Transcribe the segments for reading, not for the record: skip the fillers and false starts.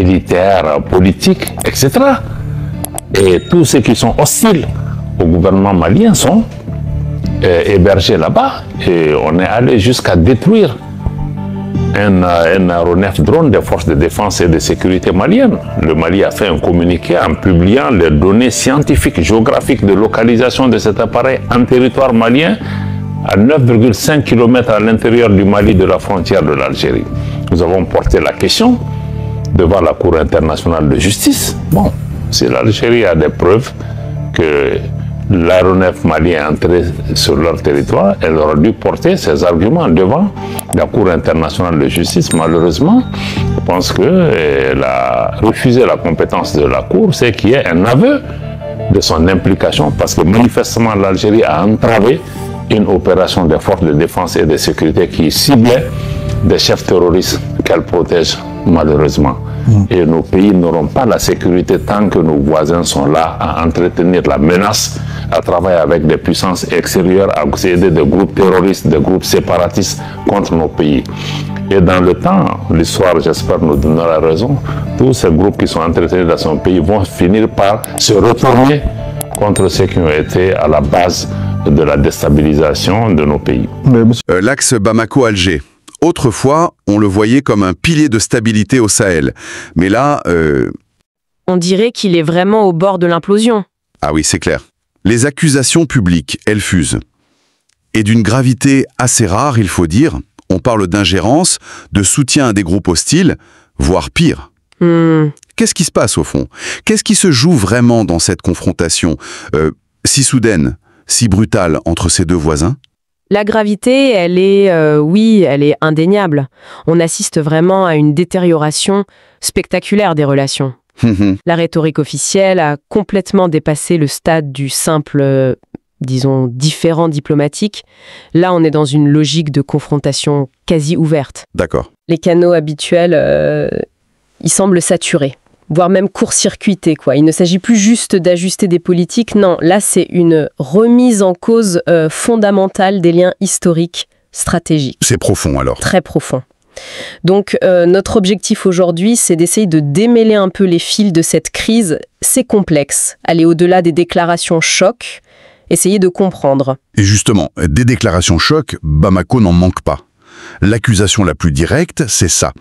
militaires, politiques, etc. Et tous ceux qui sont hostiles au gouvernement malien sont hébergés là-bas. Et on est allé jusqu'à détruire un aéronef drone des forces de défense et de sécurité maliennes. Le Mali a fait un communiqué en publiant les données scientifiques, géographiques de localisation de cet appareil en territoire malien à 9,5 km à l'intérieur du Mali de la frontière de l'Algérie. Nous avons porté la question devant la Cour internationale de justice. Bon, si l'Algérie a des preuves que l'aéronef malien est entré sur leur territoire, elle aurait dû porter ses arguments devant la Cour internationale de justice. Malheureusement, je pense qu'elle a refusé la compétence de la Cour, c'est qu'il y ait un aveu de son implication, parce que manifestement l'Algérie a entravé une opération des forces de défense et de sécurité qui ciblait des chefs terroristes qu'elle protège malheureusement. Et nos pays n'auront pas la sécurité tant que nos voisins sont là à entretenir la menace, à travailler avec des puissances extérieures, à aider des groupes terroristes, des groupes séparatistes contre nos pays. Et dans le temps, l'histoire, j'espère, nous donnera raison, tous ces groupes qui sont entretenus dans son pays vont finir par se retourner contre ceux qui ont été à la base de la déstabilisation de nos pays. L'axe Bamako-Alger. Autrefois, on le voyait comme un pilier de stabilité au Sahel. Mais là... On dirait qu'il est vraiment au bord de l'implosion. Ah oui, c'est clair. Les accusations publiques, elles fusent. Et d'une gravité assez rare, il faut dire. On parle d'ingérence, de soutien à des groupes hostiles, voire pire. Qu'est-ce qui se passe au fond? Qu'est-ce qui se joue vraiment dans cette confrontation si soudaine, si brutale entre ces deux voisins? La gravité, elle est, oui, elle est indéniable. On assiste vraiment à une détérioration spectaculaire des relations. La rhétorique officielle a complètement dépassé le stade du simple, disons, différend diplomatique. Là, on est dans une logique de confrontation quasi ouverte. D'accord. Les canaux habituels, ils semblent saturés, voire même court-circuités, quoi. Il ne s'agit plus juste d'ajuster des politiques, non, là c'est une remise en cause fondamentale des liens historiques, stratégiques. C'est profond alors. Très profond. Donc notre objectif aujourd'hui, c'est d'essayer de démêler un peu les fils de cette crise. C'est complexe, aller au-delà des déclarations choc, essayer de comprendre. Et justement, des déclarations choc, Bamako n'en manque pas. L'accusation la plus directe, c'est ça.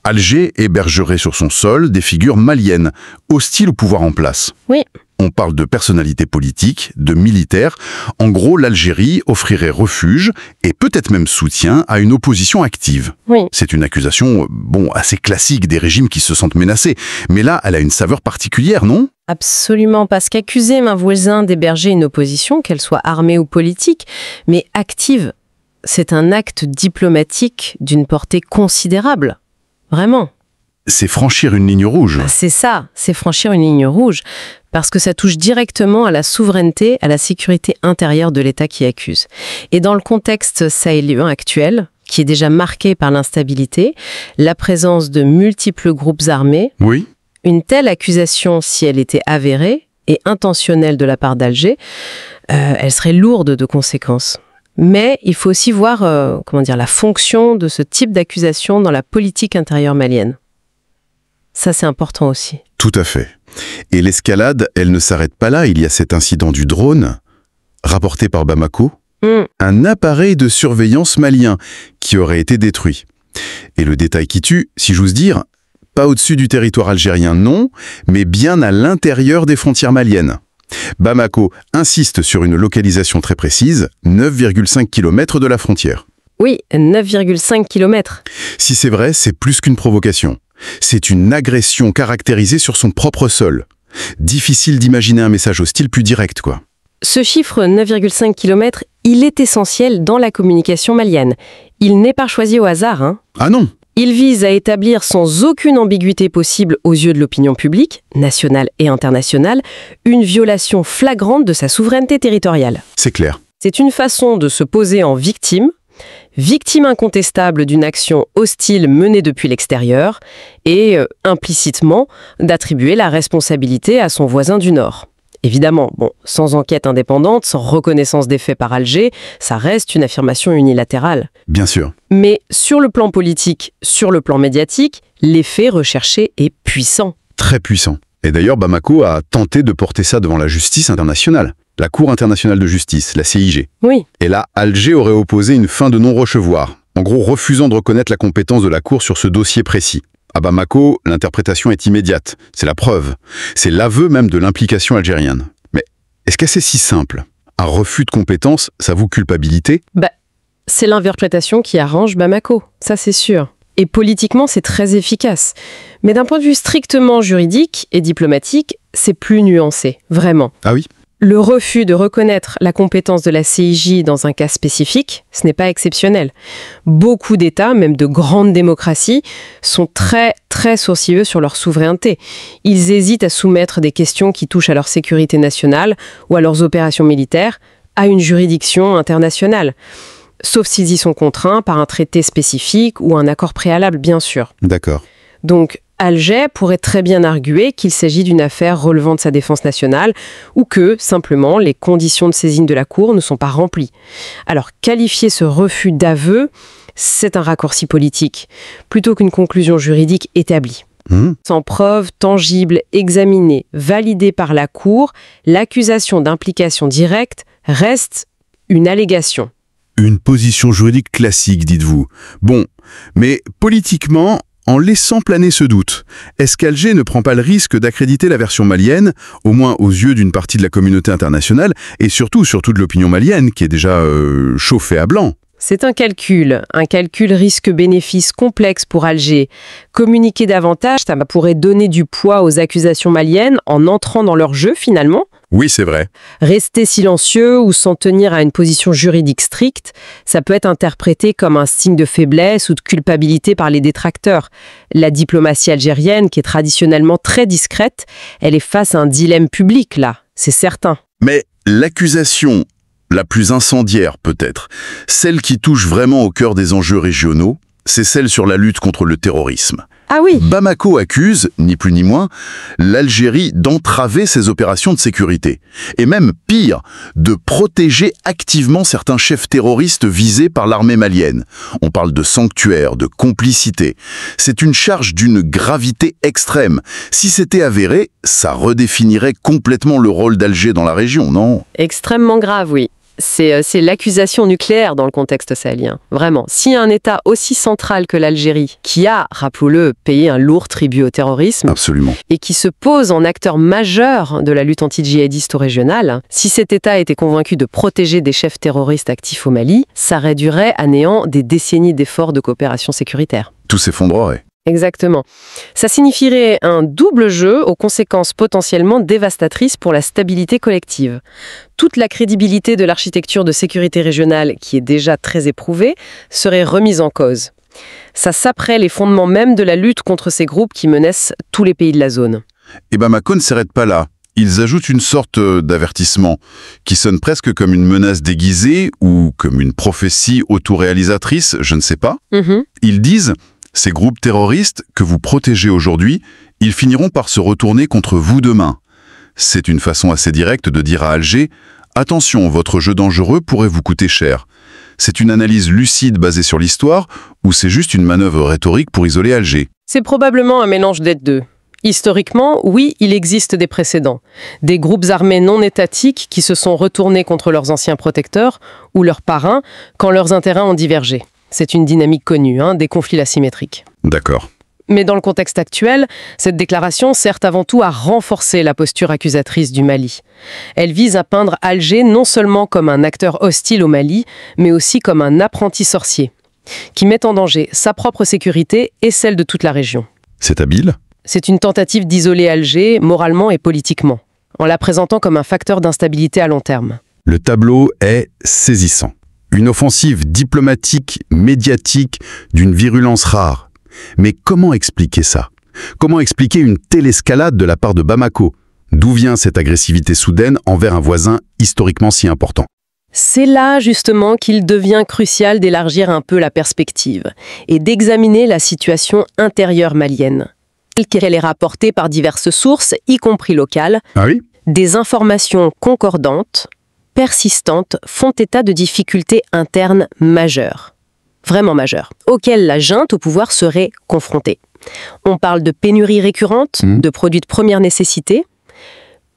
Alger hébergerait sur son sol des figures maliennes, hostiles au pouvoir en place. Oui. On parle de personnalités politiques, de militaires. En gros, l'Algérie offrirait refuge et peut-être même soutien à une opposition active. Oui. C'est une accusation, assez classique des régimes qui se sentent menacés. Mais là, elle a une saveur particulière, non ? Absolument, parce qu'accuser un voisin d'héberger une opposition, qu'elle soit armée ou politique, mais active, c'est un acte diplomatique d'une portée considérable. Vraiment. C'est franchir une ligne rouge. C'est ça, c'est franchir une ligne rouge. Parce que ça touche directement à la souveraineté, à la sécurité intérieure de l'État qui accuse. Et dans le contexte sahélien actuel, qui est déjà marqué par l'instabilité, la présence de multiples groupes armés, oui. Une telle accusation, si elle était avérée et intentionnelle de la part d'Alger, elle serait lourde de conséquences. Mais il faut aussi voir la fonction de ce type d'accusation dans la politique intérieure malienne. Ça, c'est important aussi. Tout à fait. Et l'escalade, elle ne s'arrête pas là. Il y a cet incident du drone, rapporté par Bamako, un appareil de surveillance malien qui aurait été détruit. Et le détail qui tue, si j'ose dire, pas au-dessus du territoire algérien, non, mais bien à l'intérieur des frontières maliennes. Bamako insiste sur une localisation très précise, 9,5 km de la frontière. Oui, 9,5 km. Si c'est vrai, c'est plus qu'une provocation. C'est une agression caractérisée sur son propre sol. Difficile d'imaginer un message hostile plus direct, quoi. Ce chiffre 9,5 km, il est essentiel dans la communication malienne. Il n'est pas choisi au hasard, hein. Ah non. Il vise à établir sans aucune ambiguïté possible aux yeux de l'opinion publique, nationale et internationale, une violation flagrante de sa souveraineté territoriale. C'est clair. C'est une façon de se poser en victime incontestable d'une action hostile menée depuis l'extérieur et, implicitement, d'attribuer la responsabilité à son voisin du Nord. Évidemment, sans enquête indépendante, sans reconnaissance des faits par Alger, ça reste une affirmation unilatérale. Bien sûr. Mais sur le plan politique, sur le plan médiatique, l'effet recherché est puissant. Très puissant. Et d'ailleurs, Bamako a tenté de porter ça devant la justice internationale, la Cour internationale de justice, la CIG. Oui. Et là, Alger aurait opposé une fin de non-recevoir, en gros refusant de reconnaître la compétence de la Cour sur ce dossier précis. À Bamako, l'interprétation est immédiate, c'est la preuve. C'est l'aveu même de l'implication algérienne. Mais est-ce que c'est si simple? Un refus de compétence, ça vaut culpabilité? C'est l'interprétation qui arrange Bamako, ça c'est sûr. Et politiquement, c'est très efficace. Mais d'un point de vue strictement juridique et diplomatique, c'est plus nuancé, vraiment. Ah oui? Le refus de reconnaître la compétence de la CIJ dans un cas spécifique, ce n'est pas exceptionnel. Beaucoup d'États, même de grandes démocraties, sont très, très sourcilleux sur leur souveraineté. Ils hésitent à soumettre des questions qui touchent à leur sécurité nationale ou à leurs opérations militaires à une juridiction internationale. Sauf s'ils y sont contraints par un traité spécifique ou un accord préalable, bien sûr. D'accord. Donc, Alger pourrait très bien arguer qu'il s'agit d'une affaire relevant de sa défense nationale ou que, simplement, les conditions de saisine de la Cour ne sont pas remplies. Alors, qualifier ce refus d'aveu, c'est un raccourci politique, plutôt qu'une conclusion juridique établie. Sans preuve tangible, examinée, validée par la Cour, l'accusation d'implication directe reste une allégation. Une position juridique classique, dites-vous. Bon, mais politiquement, en laissant planer ce doute, est-ce qu'Alger ne prend pas le risque d'accréditer la version malienne, au moins aux yeux d'une partie de la communauté internationale, et surtout de l'opinion malienne, qui est déjà chauffée à blanc? C'est un calcul risque-bénéfice complexe pour Alger. Communiquer davantage, ça pourrait donner du poids aux accusations maliennes en entrant dans leur jeu finalement. Oui, c'est vrai. Rester silencieux ou s'en tenir à une position juridique stricte, ça peut être interprété comme un signe de faiblesse ou de culpabilité par les détracteurs. La diplomatie algérienne, qui est traditionnellement très discrète, elle est face à un dilemme public là, c'est certain. Mais l'accusation la plus incendiaire peut-être, celle qui touche vraiment au cœur des enjeux régionaux, c'est celle sur la lutte contre le terrorisme. Ah oui. Bamako accuse, ni plus ni moins, l'Algérie d'entraver ses opérations de sécurité. Et même pire, de protéger activement certains chefs terroristes visés par l'armée malienne. On parle de sanctuaire, de complicité. C'est une charge d'une gravité extrême. Si c'était avéré, ça redéfinirait complètement le rôle d'Alger dans la région, non? Extrêmement grave, oui. C'est l'accusation nucléaire dans le contexte sahélien. Vraiment. Si un État aussi central que l'Algérie, qui a, rappelons-le, payé un lourd tribut au terrorisme, absolument, et qui se pose en acteur majeur de la lutte anti-djihadiste au régional, si cet État était convaincu de protéger des chefs terroristes actifs au Mali, ça réduirait à néant des décennies d'efforts de coopération sécuritaire. Tout s'effondrerait. Exactement. Ça signifierait un double jeu aux conséquences potentiellement dévastatrices pour la stabilité collective. Toute la crédibilité de l'architecture de sécurité régionale, qui est déjà très éprouvée, serait remise en cause. Ça saperait les fondements même de la lutte contre ces groupes qui menacent tous les pays de la zone. Et Bamako ne s'arrête pas là. Ils ajoutent une sorte d'avertissement qui sonne presque comme une menace déguisée ou comme une prophétie autoréalisatrice, je ne sais pas. Ils disent: ces groupes terroristes que vous protégez aujourd'hui, ils finiront par se retourner contre vous demain. C'est une façon assez directe de dire à Alger: attention, votre jeu dangereux pourrait vous coûter cher. C'est une analyse lucide basée sur l'histoire ou c'est juste une manœuvre rhétorique pour isoler Alger? C'est probablement un mélange des deux. Historiquement, oui, il existe des précédents. Des groupes armés non étatiques qui se sont retournés contre leurs anciens protecteurs ou leurs parrains quand leurs intérêts ont divergé. C'est une dynamique connue, des conflits asymétriques. D'accord. Mais dans le contexte actuel, cette déclaration sert avant tout à renforcer la posture accusatrice du Mali. Elle vise à peindre Alger non seulement comme un acteur hostile au Mali, mais aussi comme un apprenti sorcier, qui met en danger sa propre sécurité et celle de toute la région. C'est habile. C'est une tentative d'isoler Alger moralement et politiquement, en la présentant comme un facteur d'instabilité à long terme. Le tableau est saisissant. Une offensive diplomatique, médiatique, d'une virulence rare. Mais comment expliquer ça? Comment expliquer une telle escalade de la part de Bamako? D'où vient cette agressivité soudaine envers un voisin historiquement si important? C'est là, justement, qu'il devient crucial d'élargir un peu la perspective et d'examiner la situation intérieure malienne, telle qu'elle est rapportée par diverses sources, y compris locales. Ah oui? Des informations concordantes, persistantes, font état de difficultés internes majeures, vraiment majeures, auxquelles la junte au pouvoir serait confrontée. On parle de pénuries récurrentes, de produits de première nécessité,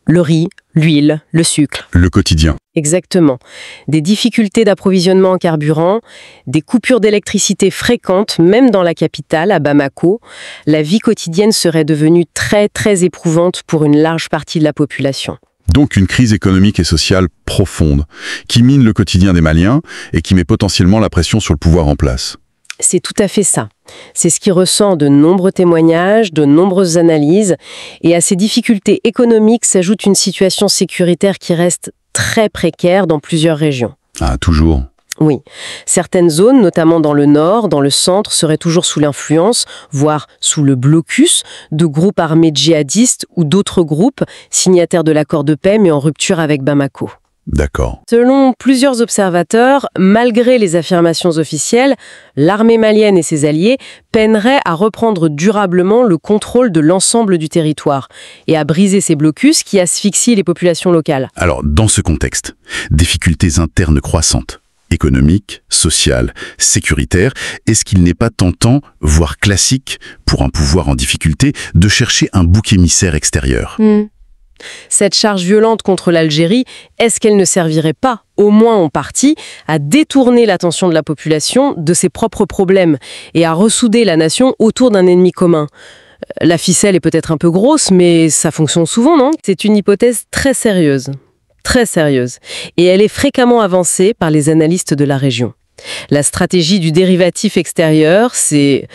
le riz, l'huile, le sucre. Le quotidien. Exactement. Des difficultés d'approvisionnement en carburant, des coupures d'électricité fréquentes, même dans la capitale, à Bamako. La vie quotidienne serait devenue très, très éprouvante pour une large partie de la population. Donc une crise économique et sociale profonde, qui mine le quotidien des Maliens et qui met potentiellement la pression sur le pouvoir en place. C'est tout à fait ça. C'est ce qui ressort de nombreux témoignages, de nombreuses analyses. Et à ces difficultés économiques s'ajoute une situation sécuritaire qui reste très précaire dans plusieurs régions. Ah, toujours. Oui. Certaines zones, notamment dans le nord, dans le centre, seraient toujours sous l'influence, voire sous le blocus, de groupes armés djihadistes ou d'autres groupes signataires de l'accord de paix mais en rupture avec Bamako. D'accord. Selon plusieurs observateurs, malgré les affirmations officielles, l'armée malienne et ses alliés peineraient à reprendre durablement le contrôle de l'ensemble du territoire et à briser ces blocus qui asphyxient les populations locales. Alors, dans ce contexte, difficultés internes croissantes, économiques, sociales, sécuritaires, est-ce qu'il n'est pas tentant, voire classique, pour un pouvoir en difficulté, de chercher un bouc émissaire extérieur ? Cette charge violente contre l'Algérie, est-ce qu'elle ne servirait pas, au moins en partie, à détourner l'attention de la population de ses propres problèmes et à ressouder la nation autour d'un ennemi commun ? La ficelle est peut-être un peu grosse, mais ça fonctionne souvent, non ? C'est une hypothèse très sérieuse. Très sérieuse. Et elle est fréquemment avancée par les analystes de la région. La stratégie du dérivatif extérieur, c'est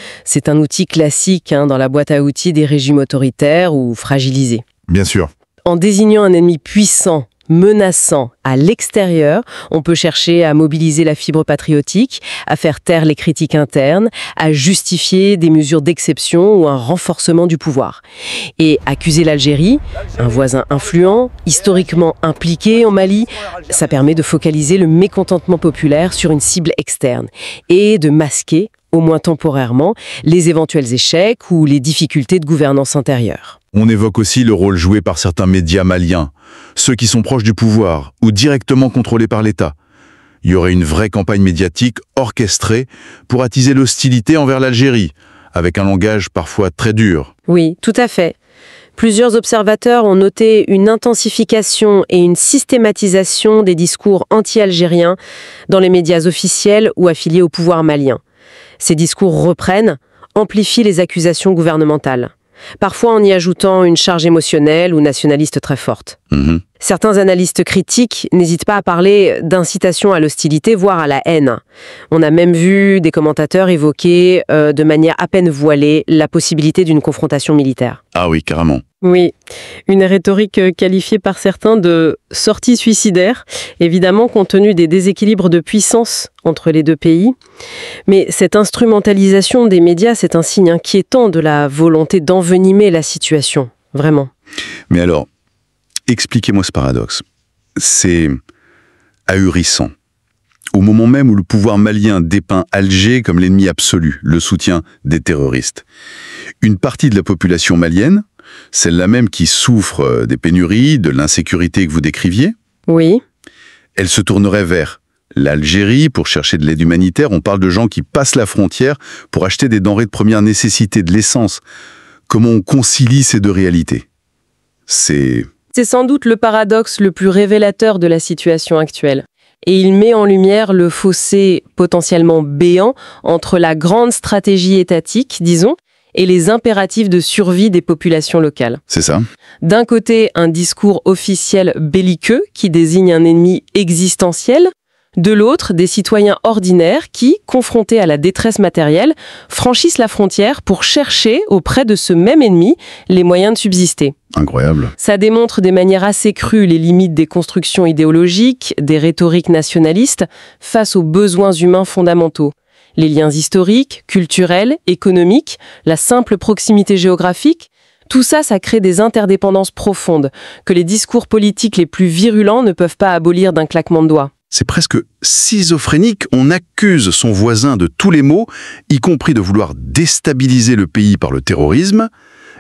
un outil classique dans la boîte à outils des régimes autoritaires ou fragilisés. Bien sûr. En désignant un ennemi puissant, menaçant à l'extérieur, on peut chercher à mobiliser la fibre patriotique, à faire taire les critiques internes, à justifier des mesures d'exception ou un renforcement du pouvoir. Et accuser l'Algérie, un voisin influent, historiquement impliqué en Mali, ça permet de focaliser le mécontentement populaire sur une cible externe et de masquer, au moins temporairement, les éventuels échecs ou les difficultés de gouvernance intérieure. On évoque aussi le rôle joué par certains médias maliens, ceux qui sont proches du pouvoir ou directement contrôlés par l'État. Il y aurait une vraie campagne médiatique orchestrée pour attiser l'hostilité envers l'Algérie, avec un langage parfois très dur. Oui, tout à fait. Plusieurs observateurs ont noté une intensification et une systématisation des discours anti-algériens dans les médias officiels ou affiliés au pouvoir malien. Ces discours reprennent, amplifient les accusations gouvernementales, parfois en y ajoutant une charge émotionnelle ou nationaliste très forte. Certains analystes critiques n'hésitent pas à parler d'incitation à l'hostilité, voire à la haine. On a même vu des commentateurs évoquer de manière à peine voilée la possibilité d'une confrontation militaire. Ah oui, carrément. Oui, une rhétorique qualifiée par certains de sortie suicidaire, évidemment compte tenu des déséquilibres de puissance entre les deux pays. Mais cette instrumentalisation des médias, c'est un signe inquiétant de la volonté d'envenimer la situation, vraiment. Mais alors, expliquez-moi ce paradoxe. C'est ahurissant. Au moment même où le pouvoir malien dépeint Alger comme l'ennemi absolu, le soutien des terroristes, une partie de la population malienne, celle-là même qui souffre des pénuries, de l'insécurité que vous décriviez, oui, elle se tournerait vers l'Algérie pour chercher de l'aide humanitaire. On parle de gens qui passent la frontière pour acheter des denrées de première nécessité, de l'essence. Comment on concilie ces deux réalités ? C'est sans doute le paradoxe le plus révélateur de la situation actuelle. Et il met en lumière le fossé potentiellement béant entre la grande stratégie étatique, disons, et les impératifs de survie des populations locales. C'est ça. D'un côté, un discours officiel belliqueux qui désigne un ennemi existentiel. De l'autre, des citoyens ordinaires qui, confrontés à la détresse matérielle, franchissent la frontière pour chercher auprès de ce même ennemi les moyens de subsister. Incroyable. Ça démontre de manière assez crue les limites des constructions idéologiques, des rhétoriques nationalistes face aux besoins humains fondamentaux. Les liens historiques, culturels, économiques, la simple proximité géographique, tout ça, ça crée des interdépendances profondes que les discours politiques les plus virulents ne peuvent pas abolir d'un claquement de doigts. C'est presque schizophrénique. On accuse son voisin de tous les maux, y compris de vouloir déstabiliser le pays par le terrorisme,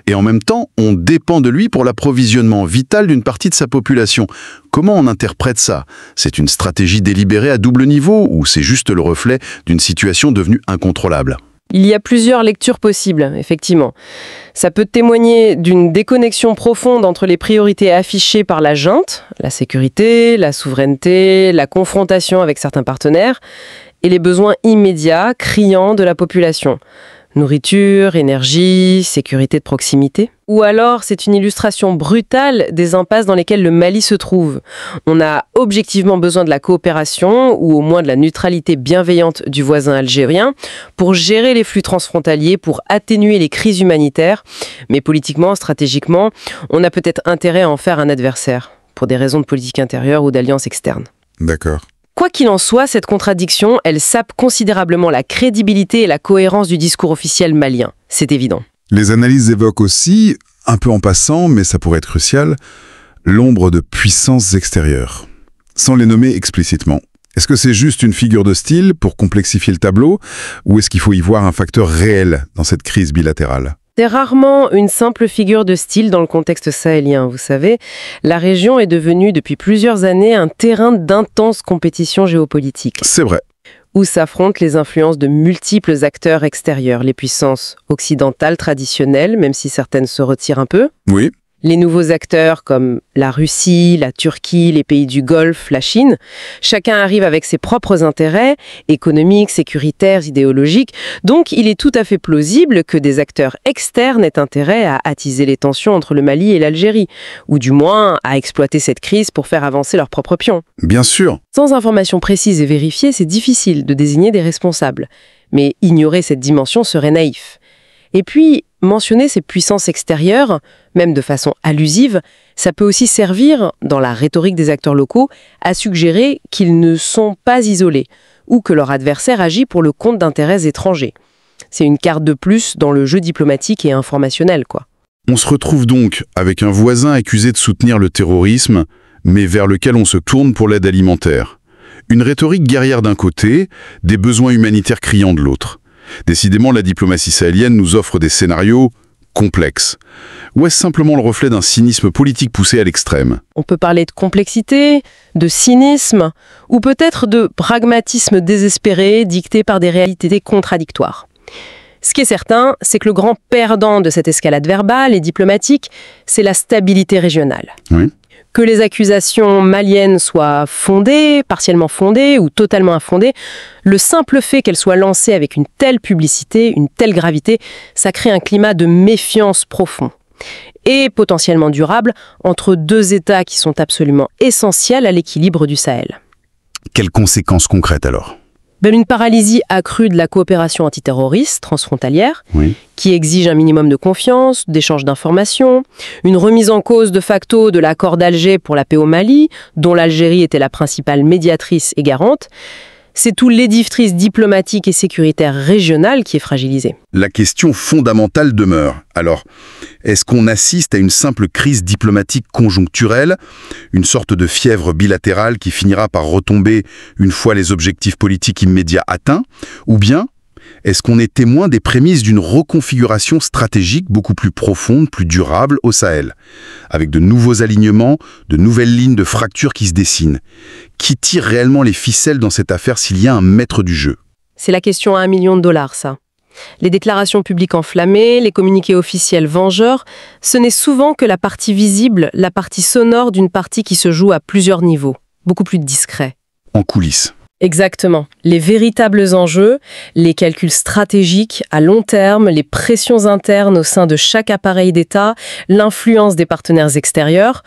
et en même temps, on dépend de lui pour l'approvisionnement vital d'une partie de sa population. Comment on interprète ça ? C'est une stratégie délibérée à double niveau, ou c'est juste le reflet d'une situation devenue incontrôlable ? Il y a plusieurs lectures possibles, effectivement. Ça peut témoigner d'une déconnexion profonde entre les priorités affichées par la junte, la sécurité, la souveraineté, la confrontation avec certains partenaires, et les besoins immédiats, criants de la population. Nourriture, énergie, sécurité de proximité. Ou alors, c'est une illustration brutale des impasses dans lesquelles le Mali se trouve. On a objectivement besoin de la coopération, ou au moins de la neutralité bienveillante du voisin algérien, pour gérer les flux transfrontaliers, pour atténuer les crises humanitaires. Mais politiquement, stratégiquement, on a peut-être intérêt à en faire un adversaire, pour des raisons de politique intérieure ou d'alliance externe. D'accord. Quoi qu'il en soit, cette contradiction, elle sape considérablement la crédibilité et la cohérence du discours officiel malien. C'est évident. Les analyses évoquent aussi, un peu en passant, mais ça pourrait être crucial, l'ombre de puissances extérieures, sans les nommer explicitement. Est-ce que c'est juste une figure de style pour complexifier le tableau, ou est-ce qu'il faut y voir un facteur réel dans cette crise bilatérale ? C'est rarement une simple figure de style dans le contexte sahélien, vous savez. La région est devenue depuis plusieurs années un terrain d'intense compétition géopolitique. C'est vrai. Où s'affrontent les influences de multiples acteurs extérieurs, les puissances occidentales traditionnelles, même si certaines se retirent un peu. Oui. Les nouveaux acteurs comme la Russie, la Turquie, les pays du Golfe, la Chine, chacun arrive avec ses propres intérêts, économiques, sécuritaires, idéologiques. Donc il est tout à fait plausible que des acteurs externes aient intérêt à attiser les tensions entre le Mali et l'Algérie, ou du moins à exploiter cette crise pour faire avancer leurs propres pions. Bien sûr. Sans informations précises et vérifiées, c'est difficile de désigner des responsables. Mais ignorer cette dimension serait naïf. Et puis, mentionner ces puissances extérieures, même de façon allusive, ça peut aussi servir, dans la rhétorique des acteurs locaux, à suggérer qu'ils ne sont pas isolés, ou que leur adversaire agit pour le compte d'intérêts étrangers. C'est une carte de plus dans le jeu diplomatique et informationnel, quoi. On se retrouve donc avec un voisin accusé de soutenir le terrorisme, mais vers lequel on se tourne pour l'aide alimentaire. Une rhétorique guerrière d'un côté, des besoins humanitaires criants de l'autre. Décidément, la diplomatie sahélienne nous offre des scénarios complexes. Ou est-ce simplement le reflet d'un cynisme politique poussé à l'extrême ? On peut parler de complexité, de cynisme, ou peut-être de pragmatisme désespéré dicté par des réalités contradictoires. Ce qui est certain, c'est que le grand perdant de cette escalade verbale et diplomatique, c'est la stabilité régionale. Oui. Que les accusations maliennes soient fondées, partiellement fondées ou totalement infondées, le simple fait qu'elles soient lancées avec une telle publicité, une telle gravité, ça crée un climat de méfiance profond et potentiellement durable entre deux États qui sont absolument essentiels à l'équilibre du Sahel. Quelles conséquences concrètes alors ? Une paralysie accrue de la coopération antiterroriste transfrontalière, Oui. qui exige un minimum de confiance, d'échange d'informations, une remise en cause de facto de l'accord d'Alger pour la paix au Mali, dont l'Algérie était la principale médiatrice et garante. C'est tout l'édifice diplomatique et sécuritaire régional qui est fragilisé. La question fondamentale demeure. Alors, est-ce qu'on assiste à une simple crise diplomatique conjoncturelle, une sorte de fièvre bilatérale qui finira par retomber une fois les objectifs politiques immédiats atteints, ou bien est-ce qu'on est témoin des prémices d'une reconfiguration stratégique beaucoup plus profonde, plus durable au Sahel, avec de nouveaux alignements, de nouvelles lignes de fracture qui se dessinent? Qui tire réellement les ficelles dans cette affaire s'il y a un maître du jeu? C'est la question à $1 million, ça. Les déclarations publiques enflammées, les communiqués officiels vengeurs, ce n'est souvent que la partie visible, la partie sonore d'une partie qui se joue à plusieurs niveaux, beaucoup plus discret. En coulisses. Exactement. Les véritables enjeux, les calculs stratégiques à long terme, les pressions internes au sein de chaque appareil d'État, l'influence des partenaires extérieurs,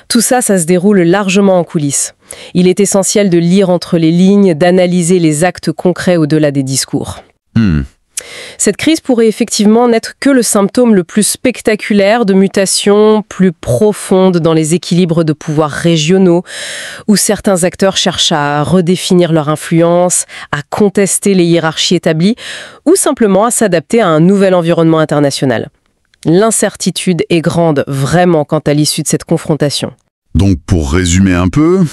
tout ça, ça se déroule largement en coulisses. Il est essentiel de lire entre les lignes, d'analyser les actes concrets au-delà des discours. Cette crise pourrait effectivement n'être que le symptôme le plus spectaculaire de mutations plus profondes dans les équilibres de pouvoir régionaux, où certains acteurs cherchent à redéfinir leur influence, à contester les hiérarchies établies, ou simplement à s'adapter à un nouvel environnement international. L'incertitude est grande, vraiment, quant à l'issue de cette confrontation. Donc, pour résumer un peu,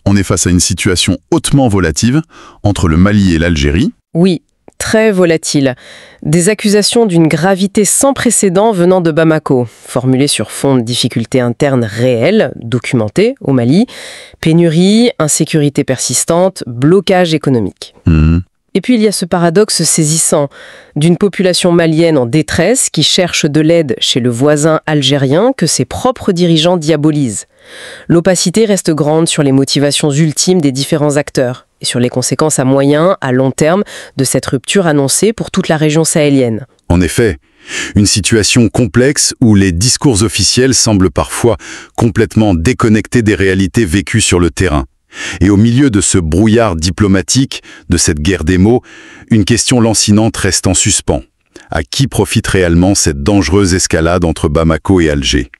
on est face à une situation hautement volatile entre le Mali et l'Algérie. Oui. Très volatile. Des accusations d'une gravité sans précédent venant de Bamako, formulées sur fond de difficultés internes réelles, documentées au Mali, pénurie, insécurité persistante, blocage économique. Et puis il y a ce paradoxe saisissant d'une population malienne en détresse qui cherche de l'aide chez le voisin algérien que ses propres dirigeants diabolisent. L'opacité reste grande sur les motivations ultimes des différents acteurs et sur les conséquences à moyen, à long terme de cette rupture annoncée pour toute la région sahélienne. En effet, une situation complexe où les discours officiels semblent parfois complètement déconnectés des réalités vécues sur le terrain. Et au milieu de ce brouillard diplomatique, de cette guerre des mots, une question lancinante reste en suspens. À qui profite réellement cette dangereuse escalade entre Bamako et Alger ?